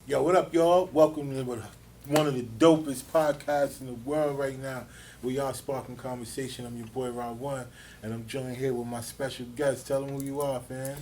Yo, what up, y'all? Welcome to one of the dopest podcasts in the world right now. We are Sparking Conversation. I'm your boy Rod One, and I'm joined here with my special guest. Tell them who you are, fam.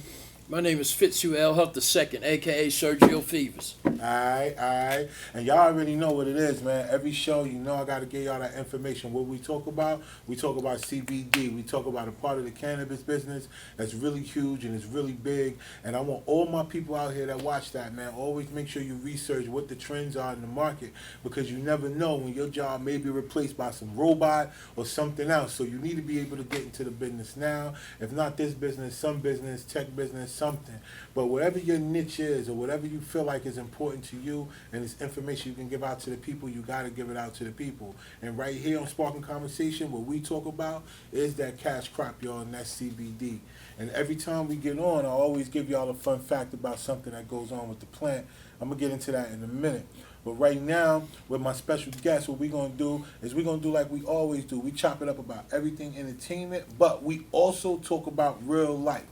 My name is Fitzhugh Huff II, aka Sergio Fevers. Alright. And y'all already know what it is, man. Every show, you know I gotta give y'all that information. What we talk about CBD. We talk about a part of the cannabis business that's really huge and it's really big. And I want all my people out here that watch that, man, always make sure you research what the trends are in the market because you never know when your job may be replaced by some robot or something else. So you need to be able to get into the business now. If not this business, some business, tech business, something. But whatever your niche is or whatever you feel like is important to you and it's information you can give out to the people, you got to give it out to the people. And right here on Sparking Conversation, what we talk about is that cash crop, y'all, and that CBD. And every time we get on, I always give y'all a fun fact about something that goes on with the plant. I'm going to get into that in a minute. But right now, with my special guest, what we're going to do is we're going to do like we always do. We chop it up about everything entertainment, but we also talk about real life.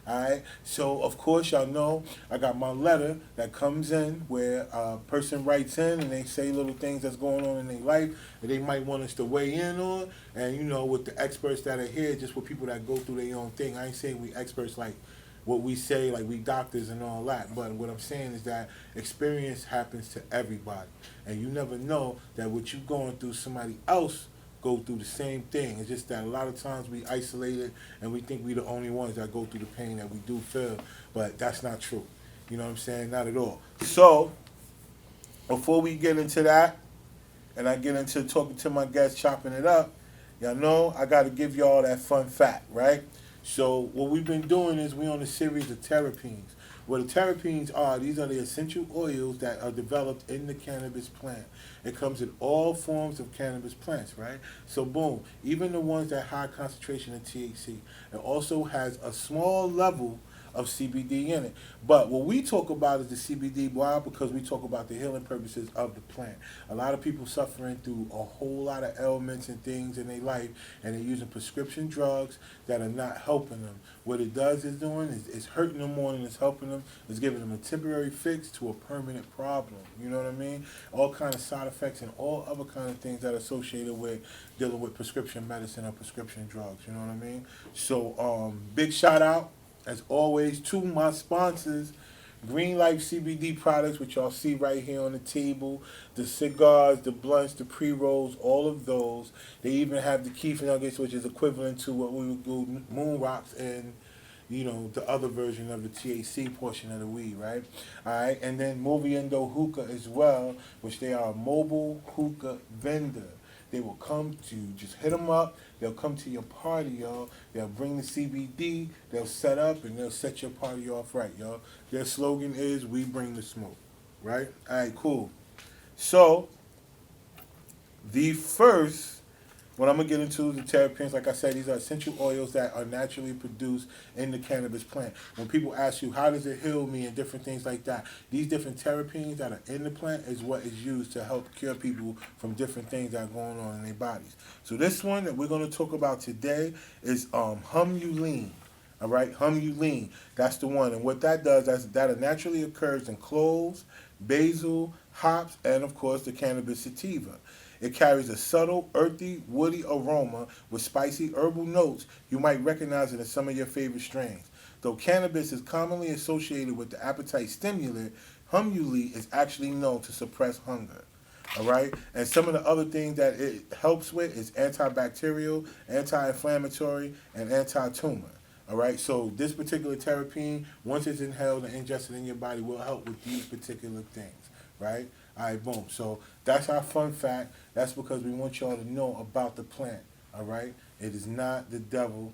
Alright, so of course y'all know I got my letter that comes in where a person writes in and they say little things that's going on in their life that they might want us to weigh in on. And you know, with the experts that are here, just with people that go through their own thing. I ain't saying we experts like what we say, like we doctors and all that. But what I'm saying is that experience happens to everybody. And you never know that what you going through, somebody else go through the same thing. It's just that a lot of times we isolate it and we think we the only ones that go through the pain that we do feel, but that's not true. You know what I'm saying? Not at all. So, before we get into that, and I get into talking to my guests, chopping it up, y'all know I got to give y'all that fun fact, right? So, what we've been doing is we on a series of terpenes. What the terpenes are, these are the essential oils that are developed in the cannabis plant. It comes in all forms of cannabis plants, right? So boom, even the ones that high concentration of THC. It also has a small level of CBD in it. But what we talk about is the CBD. Why? Because we talk about the healing purposes of the plant. A lot of people suffering through a whole lot of ailments and things in their life, and they're using prescription drugs that are not helping them. What it does is doing is it's hurting them more than it's helping them. It's giving them a temporary fix to a permanent problem. You know what I mean? All kind of side effects and all other kind of things that are associated with dealing with prescription medicine or prescription drugs. You know what I mean? So big shout out as always to my sponsors, Green Life CBD products, which y'all see right here on the table, the cigars, the blunts, the pre-rolls, all of those. They even have the Keef Nuggets, which is equivalent to what we would do Moon Rocks and, you know, the other version of the THC portion of the weed, right? All right, and then Moviendo Hookah as well, which they are a mobile hookah vendor. They will come to just hit them up. They'll come to your party, y'all. They'll bring the CBD. They'll set up and they'll set your party off right, y'all. Their slogan is "We bring the smoke," right? All right, cool. So the first, what I'm gonna get into the terpenes. Like I said, these are essential oils that are naturally produced in the cannabis plant. When people ask you how does it heal me and different things like that, these different terpenes that are in the plant is what is used to help cure people from different things that are going on in their bodies. So this one that we're gonna talk about today is humulene. All right, humulene. That's the one. And what that does, that naturally occurs in cloves, basil, hops, and of course the cannabis sativa. It carries a subtle, earthy, woody aroma with spicy herbal notes you might recognize it in some of your favorite strains. Though cannabis is commonly associated with the appetite stimulant, humule is actually known to suppress hunger. All right, and some of the other things that it helps with is antibacterial, anti-inflammatory, and anti-tumor. All right, so this particular terpene, once it's inhaled and ingested in your body, will help with these particular things. Right? All right, boom. So that's our fun fact. That's because we want y'all to know about the plant. All right, it is not the devil.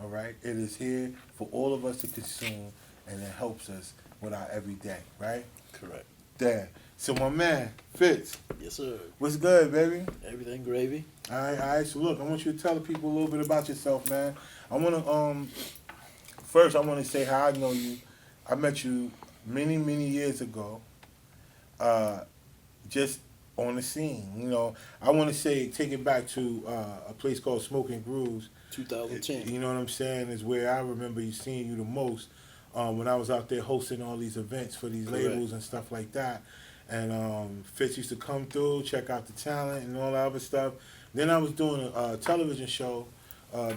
All right, it is here for all of us to consume, and it helps us with our everyday. Right? Correct. There. So my man Fitz, Yes, sir. what's good, baby? Everything gravy. All right. So look, I want you to tell the people a little bit about yourself, man. I want to first I want to say how I know you. I met you many years ago. Uh, just on the scene, you know. I want to say take it back to a place called Smoking Grooves. 2010. You know what I'm saying? Is where I remember you seeing you the most. when I was out there hosting all these events for these Correct. labels and stuff like that. And Fitz used to come through, check out the talent and all that other stuff. Then I was doing a television show,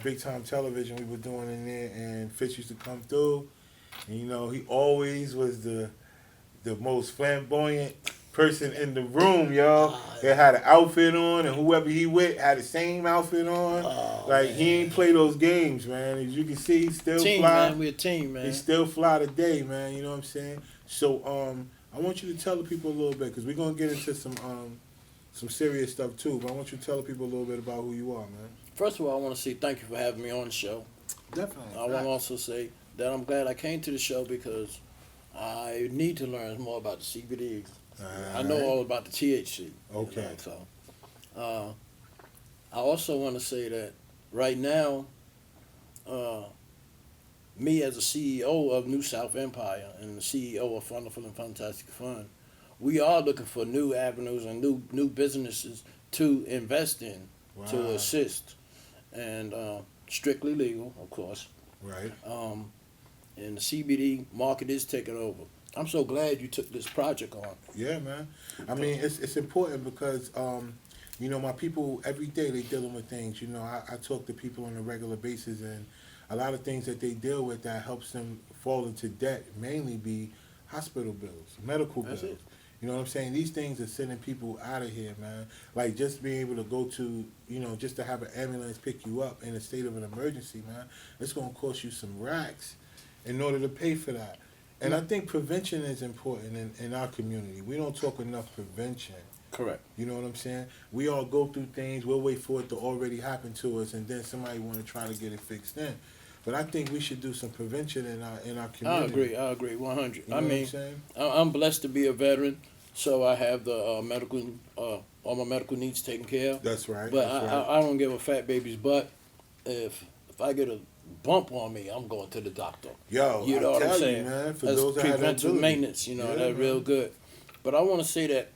big time television we were doing in there, and Fitz used to come through. And you know, he always was the most flamboyant person in the room, yo. They had an outfit on, and whoever he with had the same outfit on. Oh, Like, man. he ain't play those games, man. As you can see, he's still Team, fly. man. We're a team, man. He's still fly today, man. You know what I'm saying? So, I want you to tell the people a little bit, because we're going to get into some serious stuff, too. But I want you to tell the people a little bit about who you are, man. First of all, I want to say thank you for having me on the show. Definitely. I want to also say that I'm glad I came to the show because I need to learn more about the CBD. I know all about the THC. Okay. You know, so, I also want to say that right now, me as a CEO of New South Empire and the CEO of Wonderful and Fantastic Fun, we are looking for new avenues and new businesses to invest in, Wow. to assist, and strictly legal, of course. Right. And the CBD market is taking over. I'm so glad you took this project on. Yeah, man. I mean, it's important because, you know, my people, every day they dealing with things. You know, I talk to people on a regular basis, and a lot of things that they deal with that helps them fall into debt mainly be hospital bills, medical That's bills. it. You know what I'm saying? These things are sending people out of here, man. Like, just being able to go to, you know, just to have an ambulance pick you up in a state of an emergency, man, it's going to cost you some racks in order to pay for that. And I think prevention is important in our community. We don't talk enough prevention. Correct. You know what I'm saying? We all go through things. We'll wait for it to already happen to us, and then somebody want to try to get it fixed in. But I think we should do some prevention in our community. I agree, 100. You know I what I'm mean, saying? I'm blessed to be a veteran, so I have the medical, all my medical needs taken care of. That's right. But that's right. I don't give a fat baby's butt. If I get a bump on me, I'm going to the doctor. Yo, You know I what I'm tell saying? you, man, for That's those that have that preventive ability. maintenance, you know, Yeah, that's man. real good. But I want to say that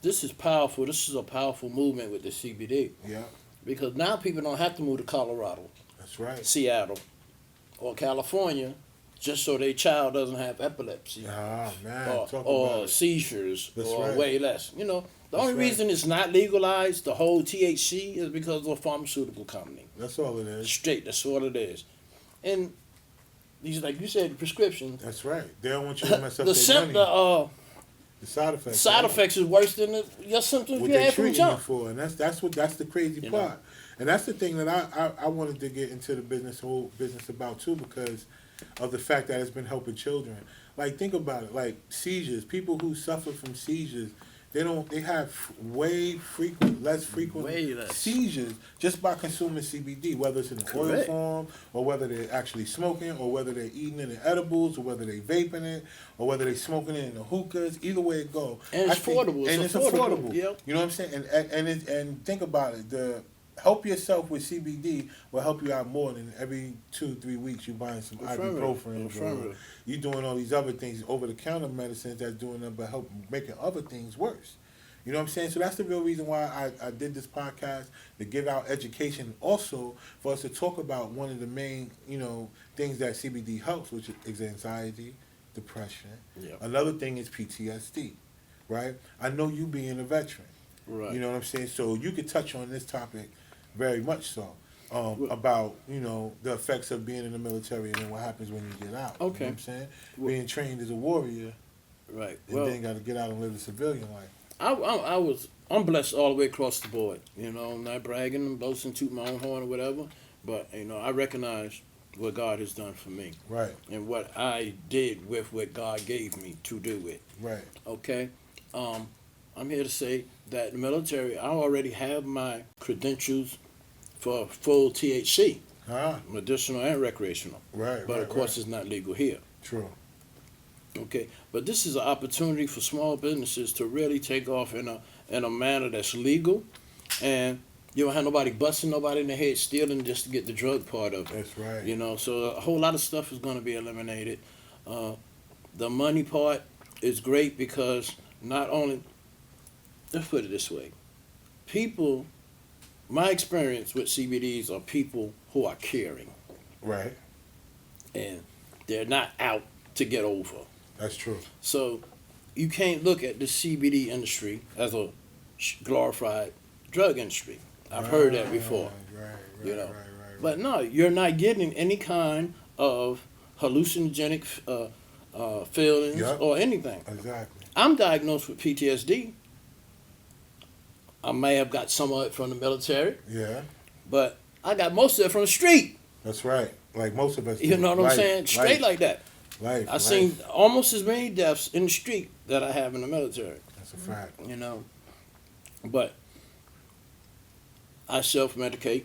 this is powerful. This is a powerful movement with the CBD Yeah, because now people don't have to move to Colorado, that's right. Seattle, or California just so their child doesn't have epilepsy Ah, man, or, talk or about it. seizures That's or right. way less. You know, the That's only right. reason it's not legalized, the whole THC, is because of a pharmaceutical company. That's all it is. Straight, that's what it is. And these, like you said, the prescriptions. That's right. They don't want you to mess up The their money. The side effects. side right? effects is worse than your symptoms What you they had from treating you jump. for, and that's the crazy You know. part, and that's the thing that I wanted to get into the whole business about too, because of the fact that it's been helping children. Like, think about it, like seizures. People who suffer from seizures, they have less frequent Way less. seizures just by consuming CBD, whether it's in an oil Correct. form, or whether they're actually smoking, or whether they're eating it in edibles, or whether they're vaping it, or whether they're smoking it in the hookahs. Either way it goes. And it's affordable. And It's it's affordable. affordable. Yep. You know what I'm saying? And think about it. The help yourself with CBD will help you out more than every 2-3 weeks you buying some Affirmative. ibuprofen, or Affirmative. you doing all these other things, over the counter medicines that's doing them but help making other things worse. You know what I'm saying? So that's the real reason why I did this podcast, to give out education, also for us to talk about one of the main, you know, things that CBD helps, which is anxiety, depression. Yep. Another thing is PTSD, right? I know you being a veteran. Right. You know what I'm saying? So you could touch on this topic very much so, about, you know, the effects of being in the military and then what happens when you get out. You know Okay. what I'm saying? Well- Being trained as a warrior Right. and Well, then got to get out and live a civilian life. I'm blessed all the way across the board. You know, I'm not bragging, I'm boasting, toot my own horn or whatever. But, you know, I recognize what God has done for me Right, and what I did with what God gave me to do with. right. Okay? I'm here to say that the military, I already have my credentials for full THC, Ah, medicinal and recreational. right, But right, of course, right. it's not legal here. True. Okay, but this is an opportunity for small businesses to really take off in a manner that's legal, and you don't have nobody busting nobody in the head stealing just to get the drug part of it. That's right. You know, so a whole lot of stuff is going to be eliminated. The money part is great because not only, let's put it this way, people, my experience with CBDs are people who are caring, Right. and they're not out to get over. That's true. So you can't look at the CBD industry as a glorified drug industry. I've heard that before. You know. But no, you're not getting any kind of hallucinogenic feelings Yep. or anything. Exactly. I'm diagnosed with PTSD. I may have got some of it from the military, Yeah. but I got most of it from the street. That's right. Like most of us. You do. know what I'm saying? Straight like that. Life. I've seen almost as many deaths in the street that I have in the military. That's a fact. You know, but I self-medicate.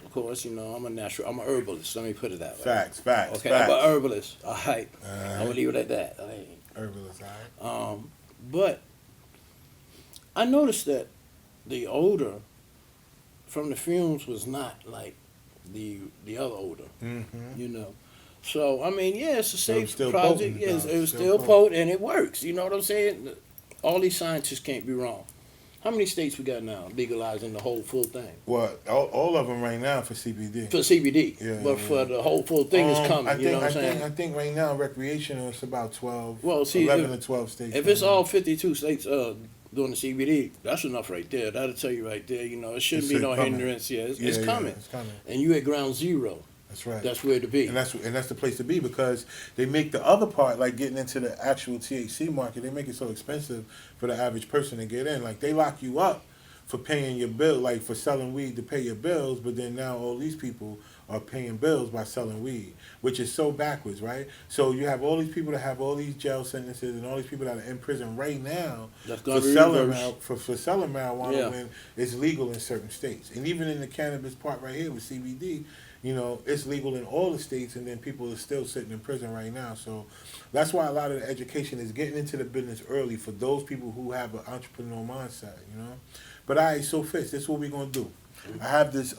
Of course, you know, I'm a herbalist. Let me put it that way. Facts. Okay, Facts. I'm an herbalist. All right. I'm going to leave it at that. All right. Herbalist, all right. But I noticed that the odor from the fumes was not like the other odor, Mm-hmm. you know. So, I mean, yeah, it's a safe still project. potent, Yes, though. it was Still still potent. potent, and it works. You know what I'm saying? All these scientists can't be wrong. How many states we got now legalizing the whole full thing? Well, all of them right now for CBD. For CBD, Yeah, but yeah. for the whole full thing is coming. You know what I'm saying? I think right now recreational is about 12, Well, see, 11 to 12 states. If it's all 52 states doing the CBD, that's enough right there. That'll tell you right there. You know, it shouldn't be It's no coming. hindrance. Yeah, it's Yeah, coming. it's coming. And you at ground zero. That's right. That's where to be. And that's the place to be, because they make the other part, like getting into the actual THC market, they make it so expensive for the average person to get in. Like, they lock you up for paying your bill, like for selling weed to pay your bills, but then now all these people are paying bills by selling weed, which is so backwards, right? So you have all these people that have all these jail sentences and all these people that are in prison right now That's for gonna be selling, reversed. for selling marijuana Yeah. when it's legal in certain states. And even in the cannabis part right here with CBD, you know, it's legal in all the states, and then people are still sitting in prison right now. So that's why a lot of the education is getting into the business early for those people who have an entrepreneurial mindset, you know. But all right, so Fitz, this is what we're going to do. I have this,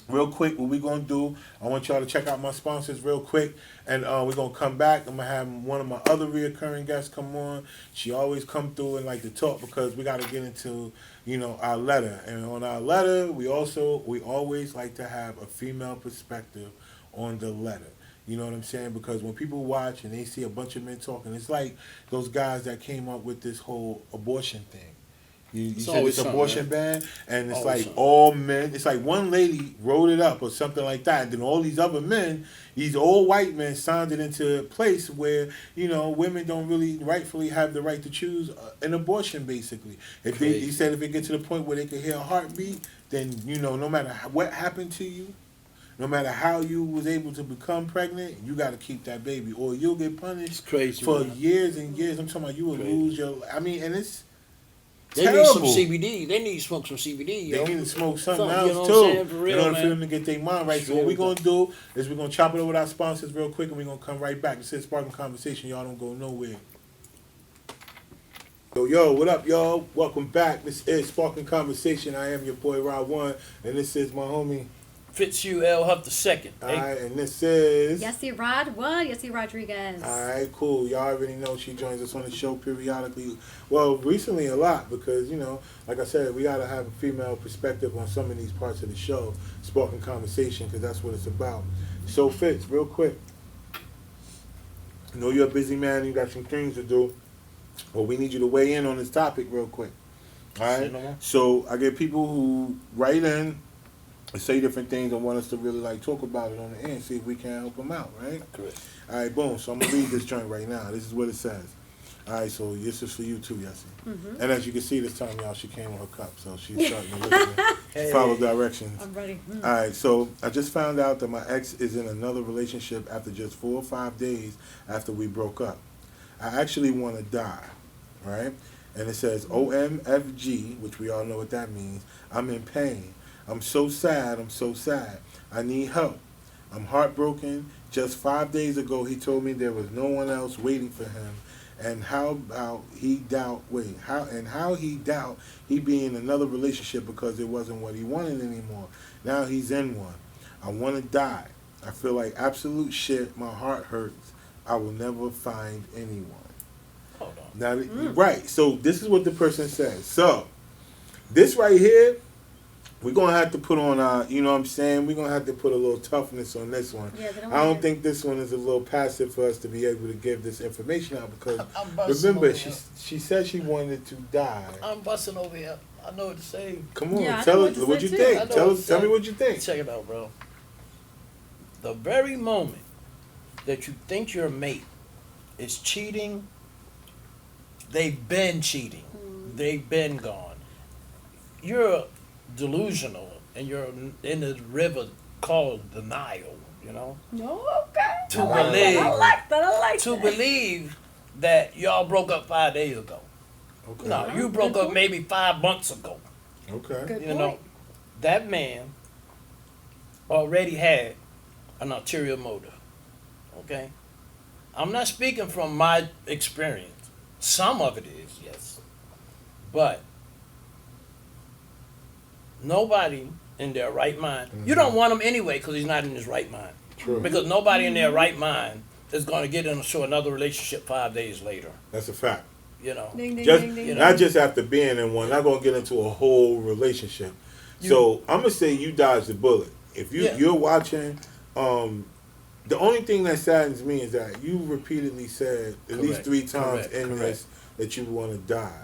real quick, what we're going to do, I want y'all to check out my sponsors real quick, and we're going to come back. I'm going to have one of my other reoccurring guests come on. She always come through and like to talk, because we got to get into, you know, our letter. And on our letter, we always like to have a female perspective on the letter. You know what I'm saying? Because when people watch and they see a bunch of men talking, it's like those guys that came up with this whole abortion thing. You said it's abortion ban, and it's like all men. It's like one lady wrote it up or something like that, and then all these other men, these old white men, signed it into a place where, you know, women don't really rightfully have the right to choose an abortion. Basically, if they, he said if it gets to the point where they can hear a heartbeat, then, you know, no matter what happened to you, no matter how you was able to become pregnant, you got to keep that baby, or you'll get punished for years and years. I'm talking about you will lose your. I mean, and it's. They need some CBD. They need to smoke some CBD. They need to smoke something else, you know too, for real, in order man. for them to get their mind right. So what we're going to do is we're going to chop it over with our sponsors real quick, and we're going to come right back. This is Sparking Conversation. Y'all don't go nowhere. Yo, what up, y'all? Welcome back. This is Sparking Conversation. I am your boy, Rod One, and this is my homie Fitz-Hugh Huff the second. Alright, and this is Yessie Rod One, Yessie Rodriguez. Alright, cool. Y'all already know she joins us on the show periodically. Well, recently a lot, because, you know, like I said, we gotta have a female perspective on some of these parts of the show, Sparking Conversation, because that's what it's about. So Fitz, real quick. I know you're a busy man and you got some things to do. Well, we need you to weigh in on this topic real quick. Alright? So I get people who write in, say different things and want us to really like talk about it on the air and see if we can help them out, right? Correct. All right, boom. So I'm gonna read this joint right now. This is what it says. All right, so this is for you too, Yessie. Mm-hmm. And as you can see, this time, y'all, she came with her cup, so she's starting to listen, follow directions. I'm ready. All right, so I just found out that my ex is in another relationship after just 4 or 5 days after we broke up. I actually want to die, right? And it says OMFG, which we all know what that means. I'm in pain. I'm so sad. I'm so sad. I need help. I'm heartbroken. Just 5 days ago, he told me there was no one else waiting for him, and how he doubt he be in another relationship because it wasn't what he wanted anymore. Now he's in one. I want to die. I feel like absolute shit. My heart hurts. I will never find anyone. Hold on. Now, right. So this is what the person says. So this right here we're gonna have to put on our, you know what I'm saying? We're gonna have to put a little toughness on this one. Yeah, they don't I don't want to. think this one is a little passive for us to be able to give this information out because I'm busting remember over she said she wanted to die. I'm busting over here. I know what to say. Come on, Yeah, I know tell what us to what say you too. think. I know Tell what to tell me say. what you think. Check it out, bro. The very moment that you think your mate is cheating, they've been cheating. They've been gone. You're delusional, and you're in the river called denial. You know, No, okay. To I like that. believe. I like that. I like to that. believe that y'all broke up 5 days ago. Okay. No, you Good broke up point. maybe 5 months ago. Okay. Good You point. know, that man already had an ulterior motive. Okay? I'm not speaking from my experience. Some of it is, yes. But nobody in their right mind, you don't want him anyway because he's not in his right mind. True. Because nobody in their right mind is going to get into another relationship 5 days later. That's a fact. You know, Ding, ding, Just ding, ding, you ding. not just after being in one. Not gonna get into a whole relationship. So I'm gonna say you dodged the bullet. If you're watching, the only thing that saddens me is that you repeatedly said at least Correct. 3 times Correct. in Correct. this that you want to die.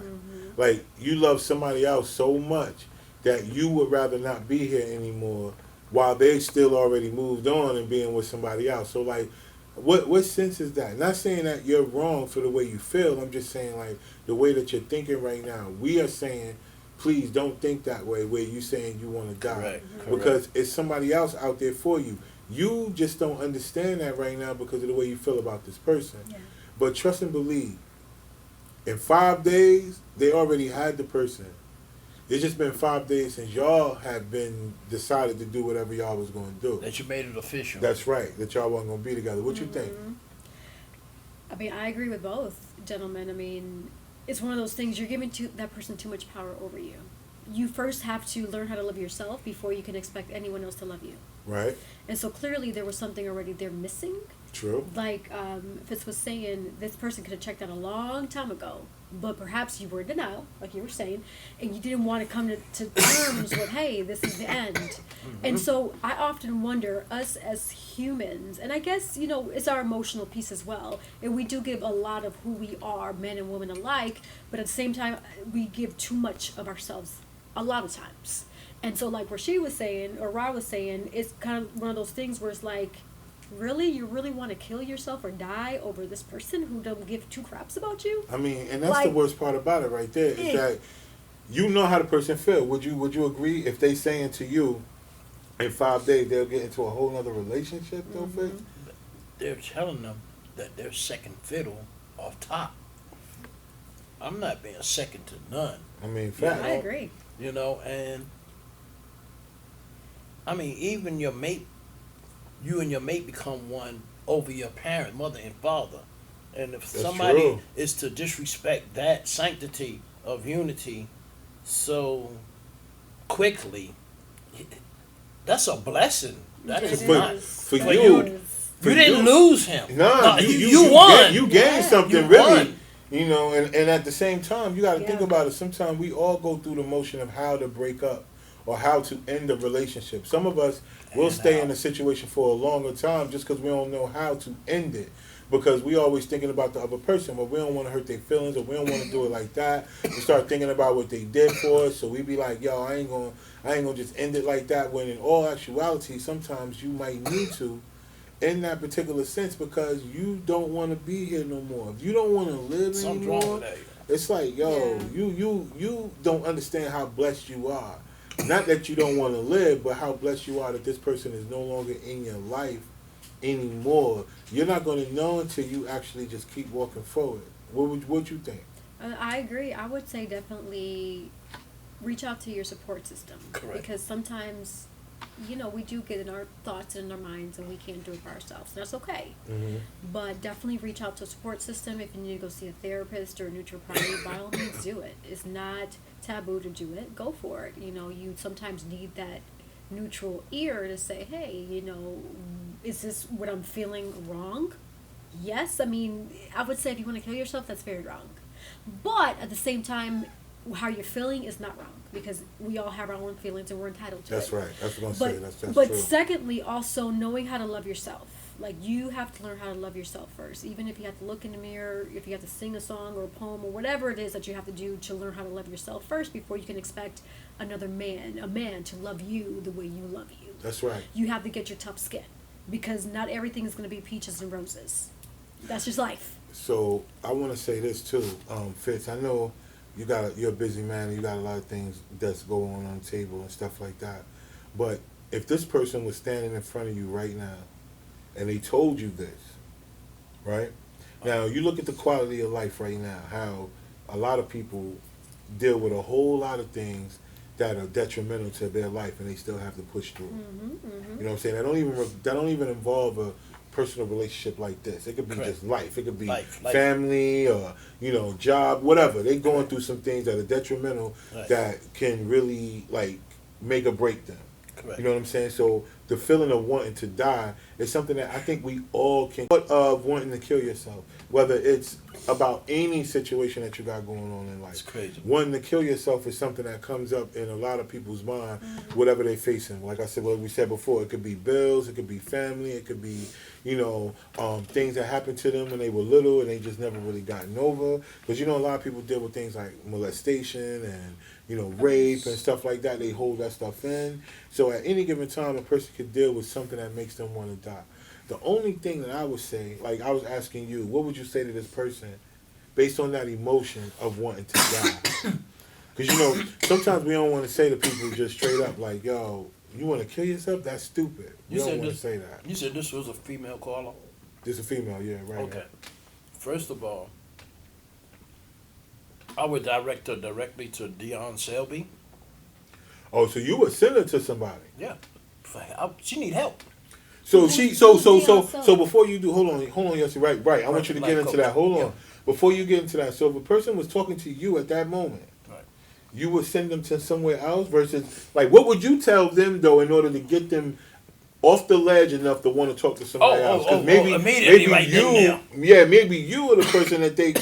Like you love somebody else so much that you would rather not be here anymore, while they still already moved on and being with somebody else. So like, what sense is that? Not saying that you're wrong for the way you feel. I'm just saying like the way that you're thinking right now. We are saying, please don't think that way. Where you saying you want to die Correct. because it's somebody else out there for you. You just don't understand that right now because of the way you feel about this person. Yeah. But trust and believe. In 5 days, they already had the person. It's just been 5 days since y'all have been decided to do whatever y'all was going to do. that you made it official. That's right. That y'all wasn't going to be together. What you think? I mean, I agree with both gentlemen. I mean, it's one of those things you're giving to that person too much power over you. You first have to learn how to love yourself before you can expect anyone else to love you. Right? And so clearly there was something already there missing. True. Like Fitz was saying, this person could have checked out a long time ago, but perhaps you were in denial, like you were saying, and you didn't want to come to terms with, hey, this is the end. And so I often wonder, us as humans, and I guess, you know, it's our emotional piece as well, and we do give a lot of who we are, men and women alike, but at the same time, we give too much of ourselves a lot of times. And so like what she was saying, or Ra was saying, it's kind of one of those things where it's like, really? You really want to kill yourself or die over this person who don't give two craps about you? I mean, and that's the Like- worst part about it right there is that you know how the person feel. Would you agree if they saying to you in 5 days they'll get into a whole other relationship though, Fitz? They're telling them that they're second fiddle off top. I'm not being second to none. I mean, Yeah, fact. I agree. You know, and I mean, even your mate, you and your mate become one over your parent, mother and father. And if That's somebody true. is to disrespect that sanctity of unity so quickly, that's a blessing. That It is For, not. for for you, you. for You didn't you. lose him. No, you won. You gained Yeah. something You really. won. You know, and at the same time, you got to think Yeah. about it. Sometimes we all go through the motion of how to break up or how to end a relationship. Some of us will And stay how. in a situation for a longer time just because we don't know how to end it. Because we always thinking about the other person, but we don't want to hurt their feelings, or we don't want to do it like that. We start thinking about what they did for us, so we be like, "Yo, I ain't gonna just end it like that." When in all actuality, sometimes you might need to, in that particular sense, because you don't want to be here no more. If you don't want to live Something's wrong anymore, with that. it's like, yo, Yeah. you don't understand how blessed you are. Not that you don't want to live, but how blessed you are that this person is no longer in your life anymore. You're not going to know until you actually just keep walking forward. What you think? I agree. I would say definitely reach out to your support system. Correct. Because sometimes, you know, we do get in our thoughts and in our minds and we can't do it for ourselves. That's okay. Mm-hmm. But definitely reach out to a support system. If you need to go see a therapist or a neutral party, by all means do it. It's not taboo to do it. Go for it. You know, you sometimes need that neutral ear to say, hey, you know, is this what I'm feeling wrong? Yes. I mean, I would say if you want to kill yourself, that's very wrong. But at the same time, how you're feeling is not wrong, because we all have our own feelings and we're entitled to That's it. right. That's what I'm gonna say. That's But true. secondly, also knowing how to love yourself. Like, you have to learn how to love yourself first. Even if you have to look in the mirror, if you have to sing a song or a poem or whatever it is that you have to do to learn how to love yourself first before you can expect another man, a man, to love you the way you love you. That's right. You have to get your tough skin, because not everything is going to be peaches and roses. That's just life. So I want to say this too, Fitz. I know you're a busy man and you got a lot of things that's going on the table and stuff like that. But if this person was standing in front of you right now, and they told you this, right? Now you look at the quality of life right now. How a lot of people deal with a whole lot of things that are detrimental to their life, and they still have to push through. You know what I'm saying? That don't even involve a personal relationship like this. It could be Correct. just life. It could be Life. family or job, whatever. They going through some things that are detrimental Right. that can really like make or break them. Correct. You know what I'm saying? So the feeling of wanting to die is something that I think we all can. But of wanting to kill yourself, whether it's about any situation that you got going on in life. It's crazy. Wanting to kill yourself is something that comes up in a lot of people's mind, whatever they're facing. Like I said, what we said before, it could be bills, it could be family, it could be, things that happened to them when they were little and they just never really gotten over. Because, a lot of people deal with things like molestation and, rape and stuff like that. They hold that stuff in. So at any given time, a person could deal with something that makes them want to die. The only thing that I would say, like I was asking you, what would you say to this person based on that emotion of wanting to die? Because, sometimes we don't want to say to people just straight up, like, yo, you want to kill yourself? That's stupid. We don't want to say that. You said this was a female caller? This a female, yeah, right. Okay. First of all, I would direct her directly to Dion Selby. Oh, so you would send her to somebody. Yeah. She need help. So So before you do, hold on, yes, right. I want you to get into that. Hold on. Yeah. Before you get into that, so if a person was talking to you at that moment, Right. you would send them to somewhere else versus, like, what would you tell them, though, in order to get them off the ledge enough to want to talk to somebody else? 'Cause immediately right then yeah, maybe you were the person that they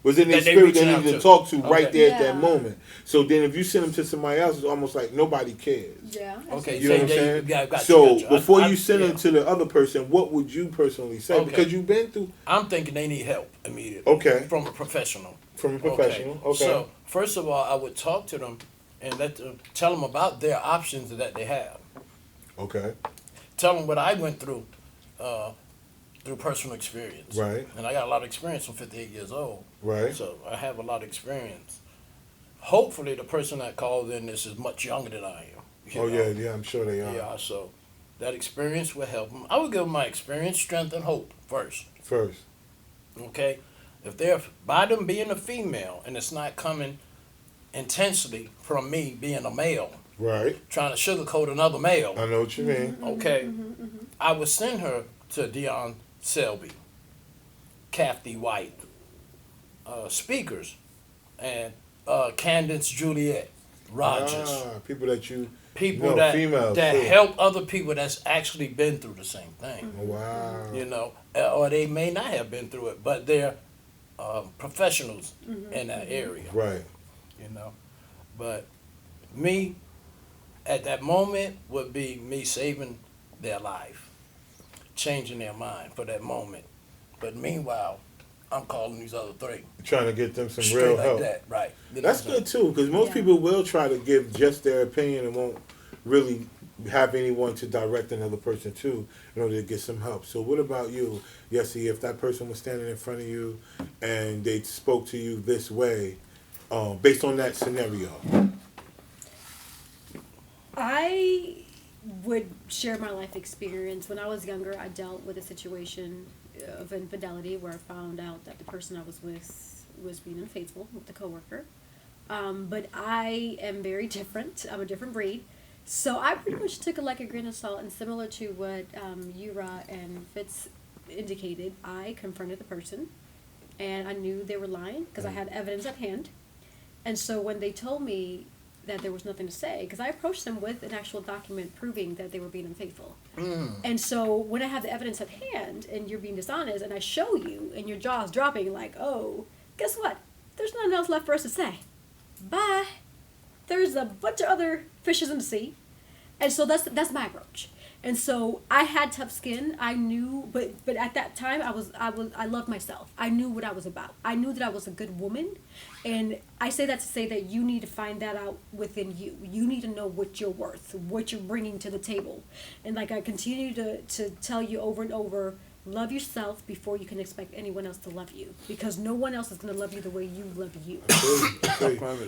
was in their That they spirit they reaching out needed to to. talk to right Okay. there at that Yeah. moment. So then if you send them to somebody else, it's almost like nobody cares. Yeah. Okay. You know what I'm Say they- saying? yeah, got So you. before I- you send yeah. them to the other person, what would you personally say? Okay. Because you've been through I'm thinking they need help immediately. Okay. From a professional. from a professional. Okay. So first of all, I would talk to them and tell them about their options that they have. Okay. Tell them what I went through personal experience. Right. And I got a lot of experience. I'm 58 years old. Right. So I have a lot of experience. Hopefully, the person that called in this is much younger than I am. you Oh know? yeah, I'm sure they are. Yeah, so that experience will help them. I would give them my experience, strength, and hope first. First. Okay? If they're, by them being a female, and it's not coming intensely from me being a male, Right. trying to sugarcoat another male, I know what you mean. okay, I would send her to Dion Selby, Kathy White, speakers, and Candace Juliet Rogers. People that you People know, that females, that too. help other people that's actually been through the same thing. Oh, wow. You know, or they may not have been through it, but they're professionals in that area. Right. You know, but me at that moment would be me saving their life, changing their mind for that moment. But meanwhile, I'm calling these other three Trying to get them some straight real like help. that, right? You know That's what I'm good too, because most Yeah. people will try to give just their opinion and won't really have anyone to direct another person to in order to get some help. So what about you, Yessie? If that person was standing in front of you and they spoke to you this way, based on that scenario, I would share my life experience. When I was younger, I dealt with a situation of infidelity where I found out that the person I was with was being unfaithful with a coworker. But I am very different. I'm a different breed. So I pretty much took it like a grain of salt, and similar to what Yura and Fitz indicated, I confronted the person, and I knew they were lying because I had evidence at hand. And so when they told me that there was nothing to say, because I approached them with an actual document proving that they were being unfaithful. And so when I have the evidence at hand and you're being dishonest and I show you and your jaw's dropping like, oh, guess what? There's nothing else left for us to say. bye. There's a bunch of other fishes in the sea. And so that's my approach. And so I had tough skin. I knew, but at that time I loved myself. I knew what I was about. I knew that I was a good woman, and I say that to say that you need to find that out within you. You need to know what you're worth, what you're bringing to the table, and like I continue to tell you over and over. Love yourself before you can expect anyone else to love you, because no one else is going to love you the way you love you.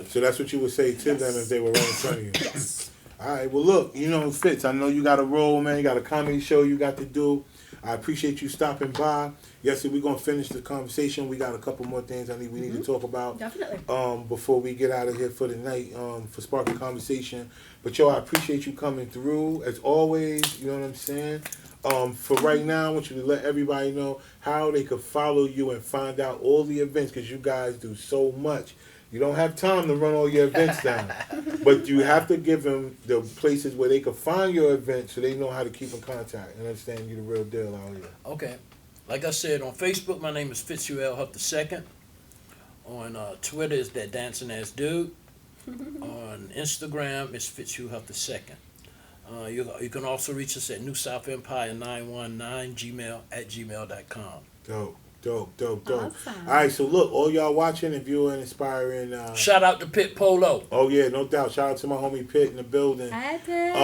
So that's what you would say to them if they were right in front of you. Yes. All right. Well, look, Fitz, I know you got a role, man. You got a comedy show you got to do. I appreciate you stopping by. Yes, we're gonna finish the conversation. We got a couple more things we need to talk about. Definitely. Before we get out of here for the night. For sparking conversation. But I appreciate you coming through as always. You know what I'm saying? For right now, I want you to let everybody know how they could follow you and find out all the events, because you guys do so much. You don't have time to run all your events down, but you have to give them the places where they can find your events so they know how to keep in contact and understand you the real deal out here. Okay. Like I said, on Facebook, my name is Fitzhugh Huff II. On Twitter, is that dancing ass dude. On Instagram, it's Fitzhugh Huff II. You can also reach us at New South Empire 919 gmail@gmail.com. Dope. Awesome. All right, so look, all y'all watching, if you're an inspiring... Shout out to Pit Polo. Oh, yeah, no doubt. Shout out to my homie Pitt in the building. Hi, Pitt.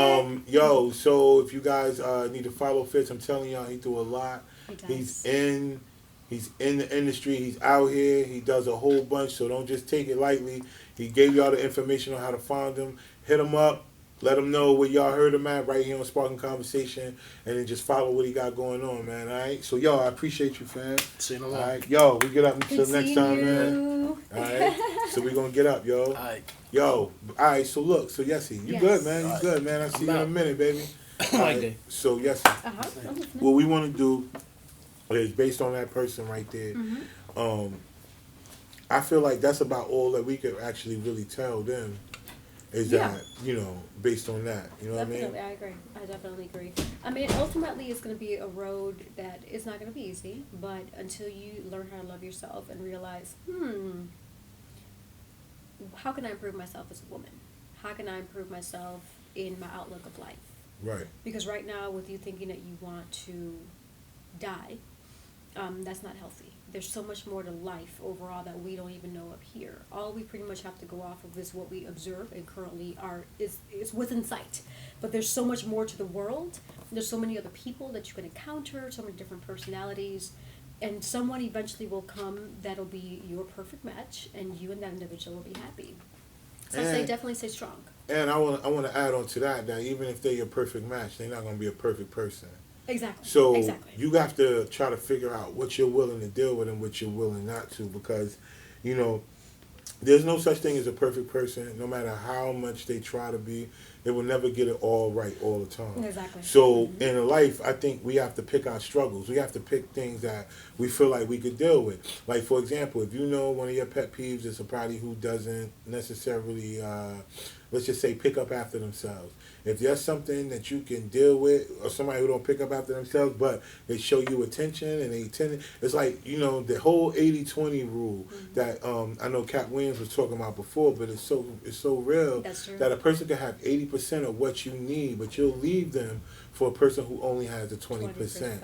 So if you guys need to follow Fitz, I'm telling y'all, he do a lot. He does. He's in the industry. He's out here. He does a whole bunch, so don't just take it lightly. He gave y'all the information on how to find him. Hit him up. Let him know where y'all heard him at right here on Sparking Conversation, and then just follow what he got going on, man. All right? So, I appreciate you, fam. See you All along. right? We get up until Good next seeing time, you. man. All right? So, we're going to get up, yo. All right. All right, so look. So, Yessie, you Yes. good, man. You All right. good, man. I'll see you in a out. minute, baby. All Like right. that. So, Yessie, I'm listening. what we want to do is based on that person right there. I feel like that's about all that we could actually really tell them. Is Yeah. that, based on that. You know Definitely, what I mean? I agree. I definitely agree. I mean, ultimately, it's going to be a road that is not going to be easy, but until you learn how to love yourself and realize, how can I improve myself as a woman? How can I improve myself in my outlook of life? Right. Because right now, with you thinking that you want to die, that's not healthy. There's so much more to life overall that we don't even know up here. All we pretty much have to go off of is what we observe and currently is within sight. But there's so much more to the world. There's so many other people that you can encounter, so many different personalities, and someone eventually will come that'll be your perfect match, and you and that individual will be happy. So I say And- definitely stay strong. And I want to add on to that even if they're your perfect match, they're not going to be a perfect person. Exactly. So exactly. you have to try to figure out what you're willing to deal with and what you're willing not to, because, there's no such thing as a perfect person. No matter how much they try to be, they will never get it all right all the time. Exactly. So in life, I think we have to pick our struggles. We have to pick things that we feel like we could deal with. Like, for example, if one of your pet peeves is somebody who doesn't necessarily, let's just say, pick up after themselves. If there's something that you can deal with, or somebody who don't pick up after themselves, but they show you attention and it's like, the whole 80-20 rule that I know Cat Williams was talking about before, but it's so real. That's true. That a person can have 80% of what you need, but you'll leave them for a person who only has the 20%.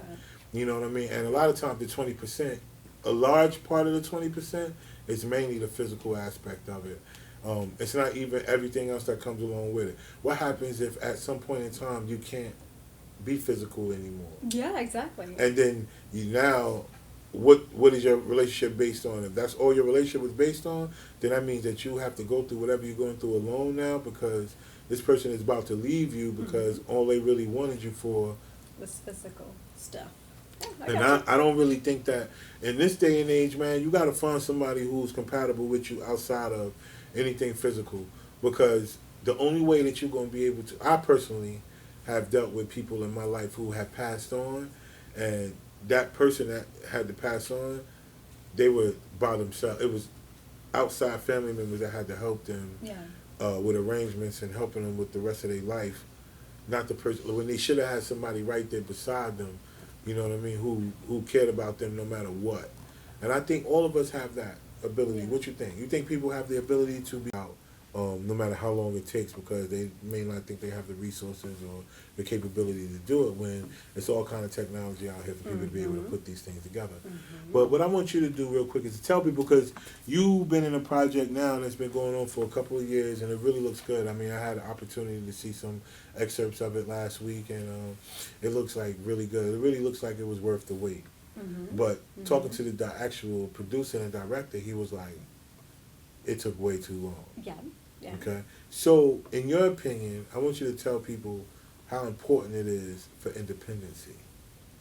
You know what I mean? And a lot of times the 20%, a large part of the 20% is mainly the physical aspect of it. It's not even everything else that comes along with it. What happens if at some point in time you can't be physical anymore? Yeah, exactly. And then what is your relationship based on? If that's all your relationship was based on, then that means that you have to go through whatever you're going through alone now, because this person is about to leave you because all they really wanted you for was physical stuff. And I don't really think that in this day and age, man, you got to find somebody who's compatible with you outside of anything physical, because the only way that you're going to be able to, I personally have dealt with people in my life who have passed on, and that person that had to pass on, they were by themselves. It was outside family members that had to help them with arrangements and helping them with the rest of their life. Not the person, when they should have had somebody right there beside them, you know what I mean, who cared about them no matter what. And I think all of us have that ability. What you think? You think people have the ability to be out no matter how long it takes, because they may not think they have the resources or the capability to do it when it's all kind of technology out here for people to be able to put these things together. But what I want you to do real quick is to tell people, because you've been in a project now that's been going on for a couple of years, and it really looks good. I mean, I had the opportunity to see some excerpts of it last week, and it looks like really good. It really looks like it was worth the wait. But talking to the actual producer and director, he was like, it took way too long. Yeah. Yeah. Okay? So, in your opinion, I want you to tell people how important it is for independency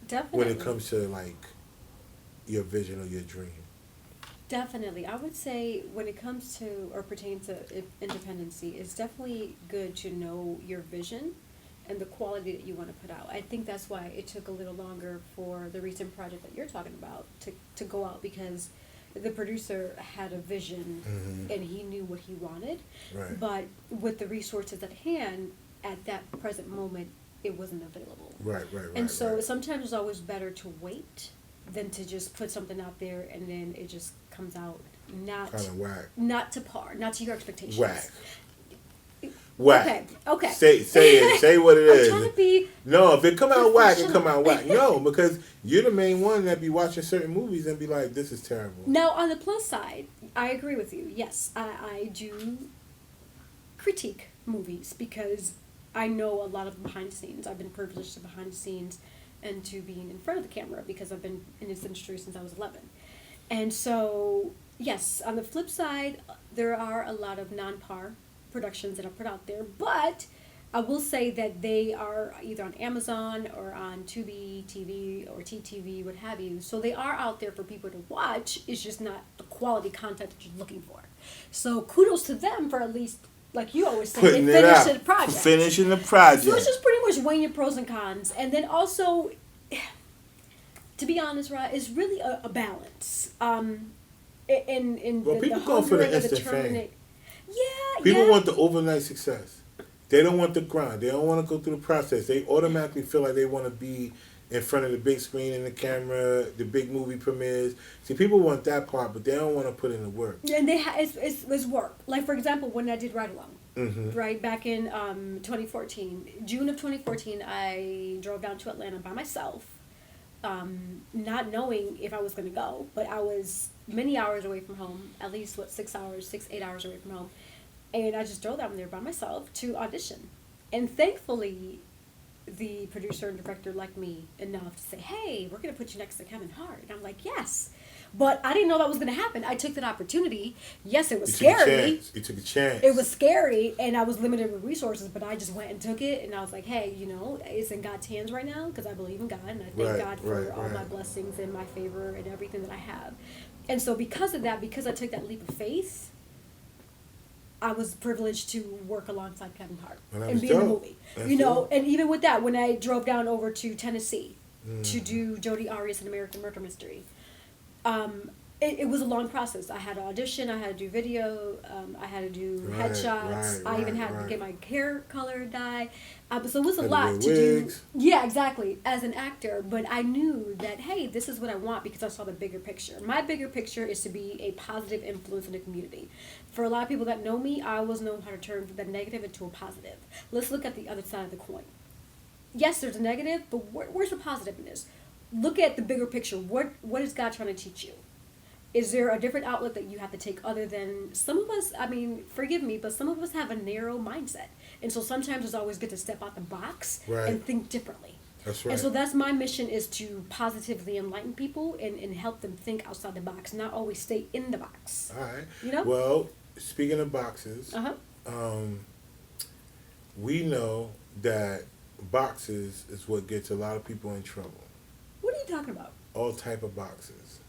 Definitely. when it comes to, like, your vision or your dream. Definitely. I would say when it comes to or pertains to independency, it's definitely good to know your vision and the quality that you want to put out. I think that's why it took a little longer for the recent project that you're talking about to go out, because the producer had a vision and he knew what he wanted. Right. But with the resources at hand, at that present moment, it wasn't available. Right. And so sometimes it's always better to wait than to just put something out there and then it just comes out not kind of whack. not to par, not to your expectations. Whack. Okay. Say it. Say what it is. I'm trying to be No, if it come out whack, it professional. come out whack. No, because you're the main one that be watching certain movies and be like, this is terrible. Now, on the plus side, I agree with you. Yes, I do critique movies because I know a lot of behind the scenes. I've been privileged to behind the scenes and to being in front of the camera because I've been in this industry since I was 11. And so, yes, on the flip side, there are a lot of non-par productions that are put out there, but I will say that they are either on Amazon or on Tubi TV or TTV, what have you. So they are out there for people to watch. It's just not the quality content that you're looking for. So kudos to them for at least, like you always say, Putting they it out. finished the project. Finishing the project. So it's just pretty much weighing your pros and cons. And then also, to be honest, Rod, it's really a balance. In Well, the people go for the hunger and instant determina- fame. Yeah, People yeah. want the overnight success. They don't want the grind. They don't want to go through the process. They automatically feel like they want to be in front of the big screen and the camera, the big movie premieres. See, people want that part, but they don't want to put in the work. And it's work. Like, for example, when I did Ride Along, right, back in 2014, June of 2014, I drove down to Atlanta by myself, not knowing if I was going to go, but I was many hours away from home, at least, 8 hours away from home. And I just drove down there by myself to audition. And thankfully, the producer and director liked me enough to say, hey, we're going to put you next to Kevin Hart. And I'm like, yes. But I didn't know that was going to happen. I took that opportunity. Yes, it was scary. You took a chance. It was scary, and I was limited with resources, but I just went and took it. And I was like, hey, it's in God's hands right now because I believe in God. And I thank God for all my blessings and my favor and everything that I have. And so because of that, because I took that leap of faith, I was privileged to work alongside Kevin Hart and be in the movie. That's And even with that, when I drove down over to Tennessee to do Jodi Arias' An American Murder Mystery, it was a long process. I had to audition, I had to do video, I had to do headshots, I even had to get my hair color dyed. So it was a lot to do. Yeah, exactly, as an actor. But I knew that, hey, this is what I want because I saw the bigger picture. My bigger picture is to be a positive influence in the community. For a lot of people that know me, I always know how to turn the negative into a positive. Let's look at the other side of the coin. Yes, there's a negative, but where's the positive in this? Look at the bigger picture. What is God trying to teach you? Is there a different outlet that you have to take other than some of us? I mean, forgive me, but some of us have a narrow mindset. And so sometimes it's always good to step out the box and think differently. That's right. And so that's my mission, is to positively enlighten people and help them think outside the box, not always stay in the box. All right. You know? Well, speaking of boxes, we know that boxes is what gets a lot of people in trouble. What are you talking about? All type of boxes.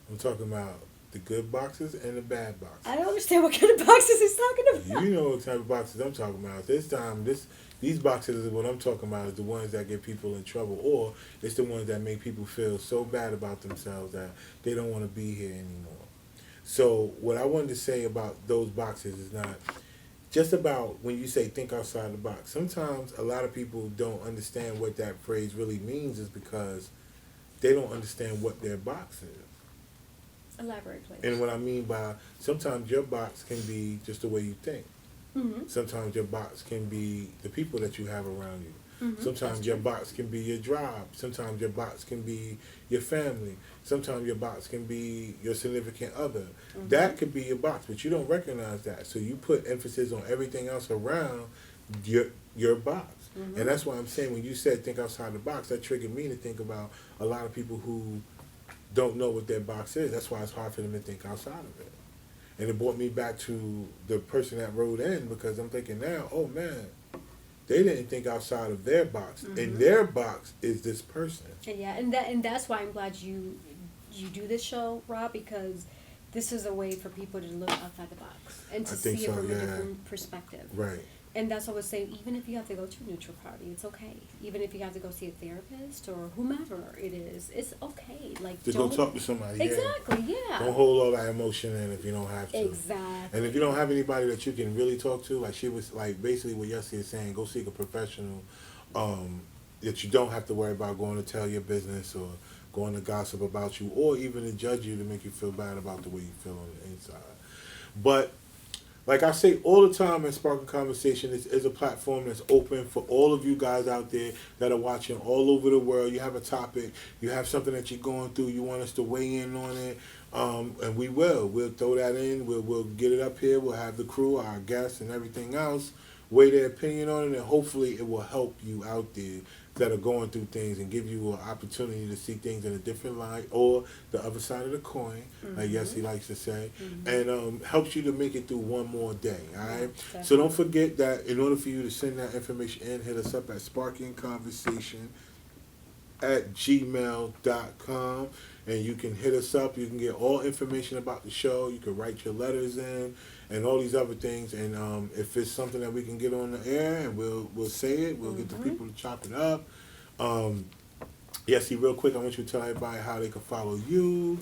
I'm talking about the good boxes and the bad boxes. I don't understand what kind of boxes he's talking about. You know what type of boxes I'm talking about. These boxes is what I'm talking about, is the ones that get people in trouble, or it's the ones that make people feel so bad about themselves that they don't want to be here anymore. So what I wanted to say about those boxes is not just about when you say think outside the box. Sometimes a lot of people don't understand what that phrase really means, is because they don't understand what their box is. Elaborate, please. And what I mean by sometimes your box can be just the way you think. Mm-hmm. Sometimes your box can be the people that you have around you. Mm-hmm. Sometimes your box can be your job. Sometimes your box can be your family. Sometimes your box can be your significant other. Mm-hmm. That could be your box, but you don't recognize that. So you put emphasis on everything else around your box. Mm-hmm. And that's why I'm saying when you said think outside the box, that triggered me to think about a lot of people who don't know what their box is. That's why it's hard for them to think outside of it. And it brought me back to the person that wrote in because I'm thinking now, oh man, they didn't think outside of their box. Mm-hmm. And their box is this person. And yeah, and that's why I'm glad you do this show, Rob, because this is a way for people to look outside the box and to I think see it so, from yeah. a different perspective. Right. And that's what I was saying, even if you have to go to a neutral party, it's okay. Even if you have to go see a therapist or whomever it is, it's okay. Like, Just go talk to somebody. Exactly, yeah. Don't hold all that emotion in if you don't have to. Exactly. And if you don't have anybody that you can really talk to, like she was like basically what Yessie is saying, go seek a professional that you don't have to worry about going to tell your business or going to gossip about you or even to judge you to make you feel bad about the way you feel on the inside. But like I say all the time at Sparking Conversation, this is a platform that's open for all of you guys out there that are watching all over the world. You have a topic, you have something that you're going through, you want us to weigh in on it, and we will. We'll throw that in, we'll get it up here, we'll have the crew, our guests, and everything else weigh their opinion on it, and hopefully it will help you out there that are going through things and give you an opportunity to see things in a different light or the other side of the coin, like Yessie likes to say, and helps you to make it through one more day, all right? Yeah, So don't forget that in order for you to send that information in, hit us up at sparkingconversation@gmail.com, and you can hit us up. You can get all information about the show. You can write your letters in and all these other things. And if it's something that we can get on the air and we'll say it, we'll get the people to chop it up. Yessie, real quick, I want you to tell everybody how they can follow you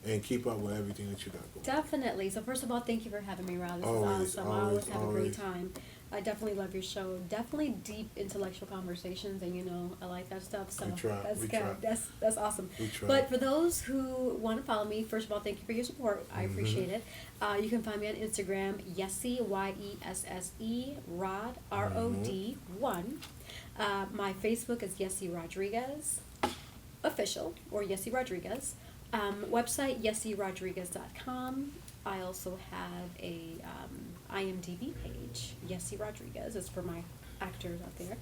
and keep up with everything that you got going. Definitely. So first of all, thank you for having me, Rob. This Always, is awesome. I always have a great time. I definitely love your show. Definitely deep intellectual conversations, and I like that stuff. So We try, that's we good. try. That's awesome. We try. But for those who want to follow me, first of all, thank you for your support. I appreciate it. You can find me on Instagram, Yesse, Yesse, Rod, ROD1. My Facebook is Yesse Rodriguez Official, or Yesse Rodriguez. Website, YesseRodriguez.com. I also have a IMDb page, Yesse Rodriguez. It's for my actors out there.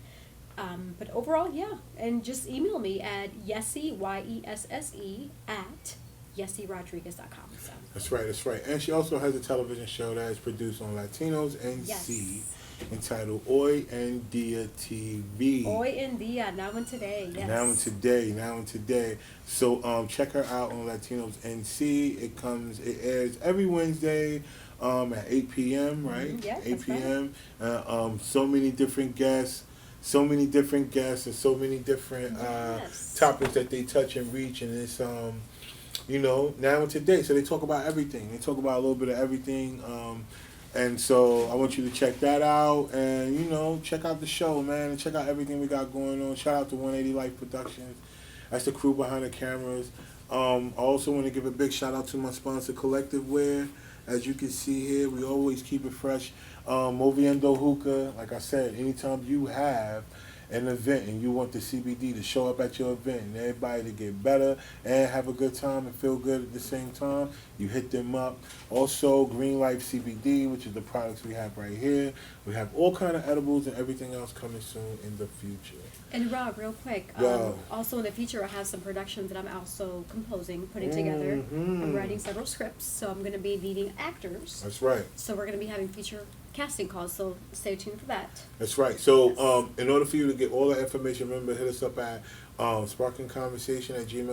But overall, yeah. And just email me at Yesse, YESSE, at YesseRodriguez.com. So. That's right. And she also has a television show that is produced on Latinos NC Yes. entitled Hoy en Dia TV. Hoy en Dia, now and today, yes. Now and today. So check her out on Latinos NC. It airs every Wednesday at 8 p.m., right? Yeah, 8 that's p.m. So many different guests. And so many different Yes. topics that they touch and reach, and it's now and today. So they talk about everything. They talk about a little bit of everything. And so I want you to check that out, and check out the show, man, and check out everything we got going on. Shout out to 180 Life Productions. That's the crew behind the cameras. I also want to give a big shout out to my sponsor, Collective Wear. As you can see here, we always keep it fresh. Moviendo Hookah, like I said, anytime you have an event and you want the CBD to show up at your event and everybody to get better and have a good time and feel good at the same time, you hit them up. Also, Green Life CBD, which is the products we have right here. We have all kind of edibles and everything else coming soon in the future. And Rob, real quick, Yeah. also in the future I have some productions that I'm also composing, putting together. I'm writing several scripts, so I'm going to be needing actors. That's right. So we're going to be having future casting calls, so stay tuned for that. That's right. So in order for you to get all that information, remember, hit us up at sparkingconversation@gmail.com.